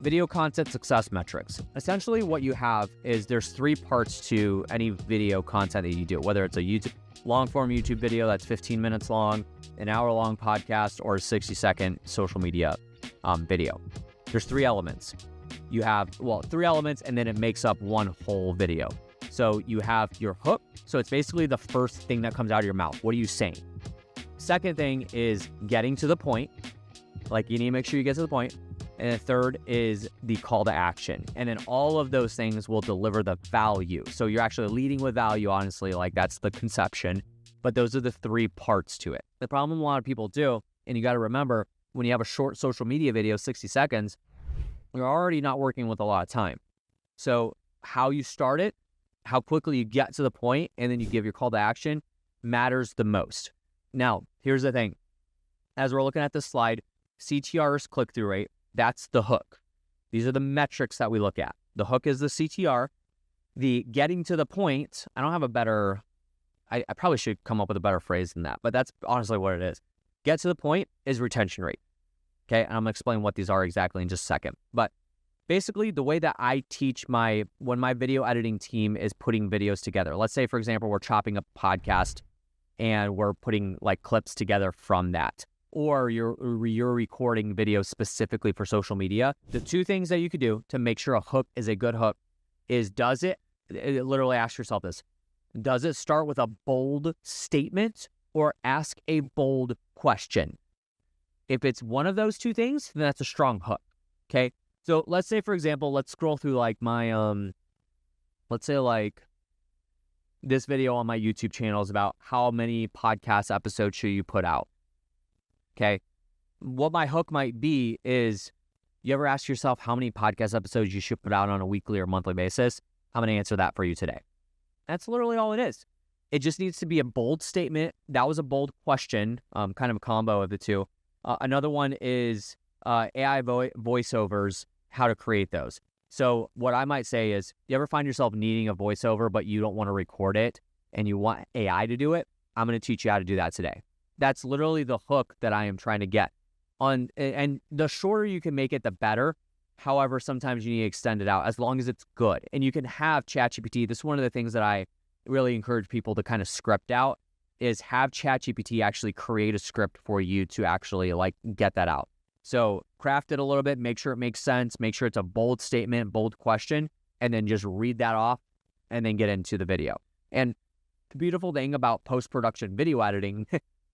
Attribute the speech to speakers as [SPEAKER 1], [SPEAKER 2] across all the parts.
[SPEAKER 1] Video content success metrics. Essentially what you have is there's 3 parts to any video content that you do, whether it's a YouTube long-form YouTube video that's 15 minutes long, an hour-long podcast, or a 60-second social media video. There's 3 elements. You have, 3 elements, and then it makes up one whole video. So you have your hook. So it's basically the first thing that comes out of your mouth. What are you saying? Second thing is getting to the point. Like, you need to make sure you get to the point. And the third is the call to action. And then all of those things will deliver the value. So you're actually leading with value, honestly, like that's the conception. But those are the 3 parts to it. The problem a lot of people do, and you got to remember, when you have a short social media video, 60 seconds, you're already not working with a lot of time. So how you start it, how quickly you get to the point, and then you give your call to action matters the most. Now, here's the thing. As we're looking at this slide, CTR is click-through rate. That's the hook. These are the metrics that we look at. The hook is the CTR. The getting to the point, I don't have a better, I probably should come up with a better phrase than that, but that's honestly what it is. Get to the point is retention rate. Okay, and I'm gonna explain what these are exactly in just a second. But basically, the way that I teach when my video editing team is putting videos together, let's say, for example, we're chopping a podcast and we're putting like clips together from that, or you're recording videos specifically for social media. The 2 things that you could do to make sure a hook is a good hook is, literally ask yourself this, does it start with a bold statement or ask a bold question? If it's one of those 2 things, then that's a strong hook, okay? So let's say, for example, let's scroll through like my, let's say like this video on my YouTube channel is about how many podcast episodes should you put out. Okay, what my hook might be is, you ever ask yourself how many podcast episodes you should put out on a weekly or monthly basis? I'm going to answer that for you today. That's literally all it is. It just needs to be a bold statement. That was a bold question, kind of a combo of the 2. Another one is AI voiceovers, how to create those. So what I might say is, you ever find yourself needing a voiceover, but you don't want to record it and you want AI to do it? I'm going to teach you how to do that today. That's literally the hook that I am trying to get on. And the shorter you can make it, the better. However, sometimes you need to extend it out as long as it's good. And you can have ChatGPT. This is one of the things that I really encourage people to kind of script out, is have ChatGPT actually create a script for you to actually like get that out. So craft it a little bit, make sure it makes sense, make sure it's a bold statement, bold question, and then just read that off and then get into the video. And the beautiful thing about post-production video editing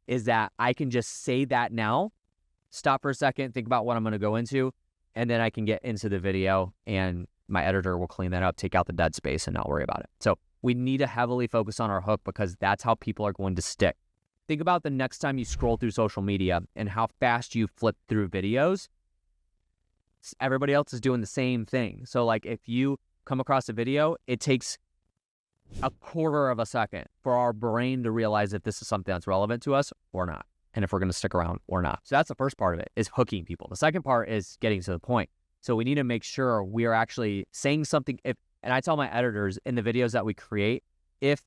[SPEAKER 1] is that I can just say that now, stop for a second, think about what I'm going to go into, and then I can get into the video and my editor will clean that up, take out the dead space, and not worry about it. So we need to heavily focus on our hook because that's how people are going to stick. Think about the next time you scroll through social media and how fast you flip through videos. Everybody else is doing the same thing. So like if you come across a video, it takes a quarter of a second for our brain to realize if this is something that's relevant to us or not, and if we're going to stick around or not. So that's the first part of it, is hooking people. The second part is getting to the point. So we need to make sure we are actually saying something. And I tell my editors in the videos that we create, if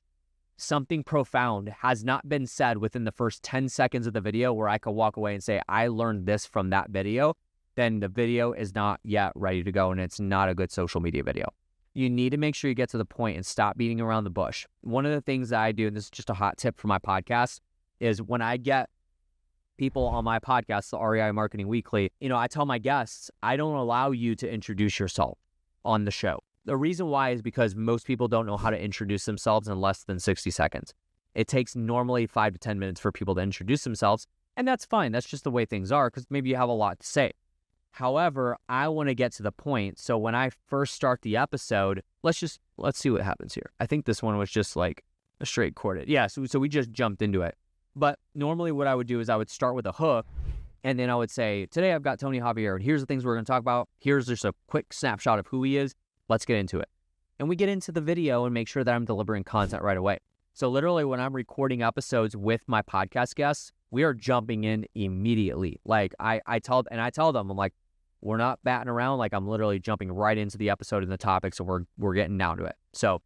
[SPEAKER 1] something profound has not been said within the first 10 seconds of the video where I could walk away and say, I learned this from that video, then the video is not yet ready to go and it's not a good social media video. You need to make sure you get to the point and stop beating around the bush. One of the things that I do, and this is just a hot tip for my podcast, is when I get people on my podcast, the REI Marketing Weekly, I tell my guests, I don't allow you to introduce yourself on the show. The reason why is because most people don't know how to introduce themselves in less than 60 seconds. It takes normally 5 to 10 minutes for people to introduce themselves, and that's fine. That's just the way things are because maybe you have a lot to say. However, I want to get to the point. So when I first start the episode, let's see what happens here. I think this one was just like a straight chorded. Yeah, so we just jumped into it. But normally what I would do is I would start with a hook, and then I would say, today I've got Tony Javier, and here's the things we're going to talk about. Here's just a quick snapshot of who he is. Let's get into it. And we get into the video and make sure that I'm delivering content right away. So literally when I'm recording episodes with my podcast guests, we are jumping in immediately. Like I tell them, I'm like, we're not batting around. Like I'm literally jumping right into the episode and the topic. So we're getting down to it. So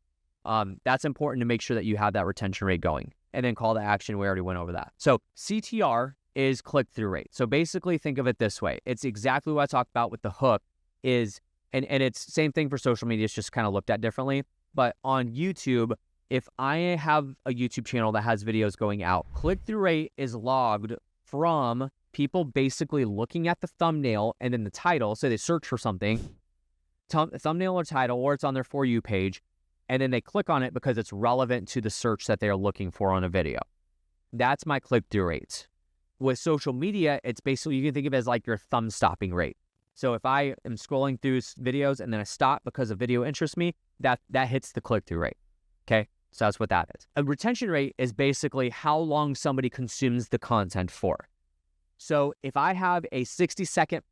[SPEAKER 1] that's important to make sure that you have that retention rate going. And then call to action, we already went over that. So CTR is click-through rate. So basically think of it this way. It's exactly what I talked about with the hook, is, and it's same thing for social media, it's just kind of looked at differently. But on YouTube, if I have a YouTube channel that has videos going out, click-through rate is logged from people basically looking at the thumbnail and then the title. So they search for something, thumbnail or title, or it's on their For You page, and then they click on it because it's relevant to the search that they're looking for on a video. That's my click-through rates. With social media, it's basically, you can think of it as like your thumb stopping rate. So if I am scrolling through videos and then I stop because a video interests me, that hits the click-through rate. Okay, so that's what that is. A retention rate is basically how long somebody consumes the content for. So if I have a 60-second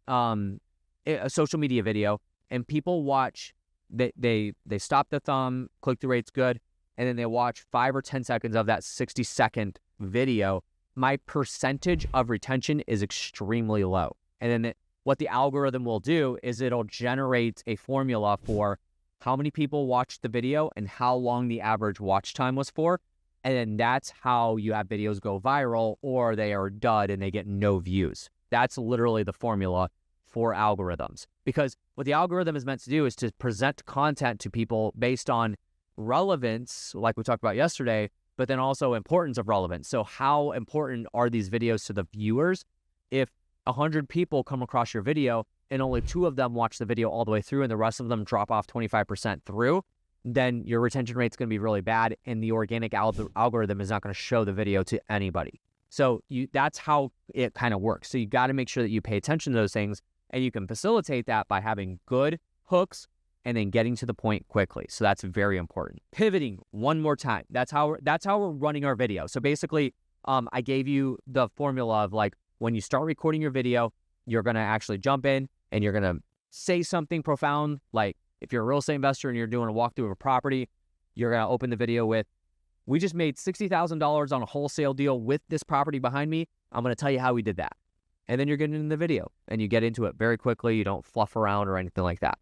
[SPEAKER 1] a social media video and people watch, they stop the thumb, click-through rate's good, and then they watch 5 or 10 seconds of that 60-second video, my percentage of retention is extremely low. And then what the algorithm will do is it'll generate a formula for how many people watched the video and how long the average watch time was for. And then that's how you have videos go viral or they are dud and they get no views. That's literally the formula for algorithms. Because what the algorithm is meant to do is to present content to people based on relevance, like we talked about yesterday, but then also importance of relevance. So how important are these videos to the viewers? If 100 people come across your video and only 2 of them watch the video all the way through and the rest of them drop off 25% through, then your retention rate's going to be really bad and the organic algorithm is not going to show the video to anybody. So that's how it kind of works. So you got to make sure that you pay attention to those things, and you can facilitate that by having good hooks and then getting to the point quickly. So that's very important. Pivoting one more time. That's how we're running our video. So basically, I gave you the formula of like, when you start recording your video, you're going to actually jump in and you're going to say something profound. Like if you're a real estate investor and you're doing a walkthrough of a property, you're going to open the video with, we just made $60,000 on a wholesale deal with this property behind me. I'm going to tell you how we did that. And then you're getting into the video and you get into it very quickly. You don't fluff around or anything like that.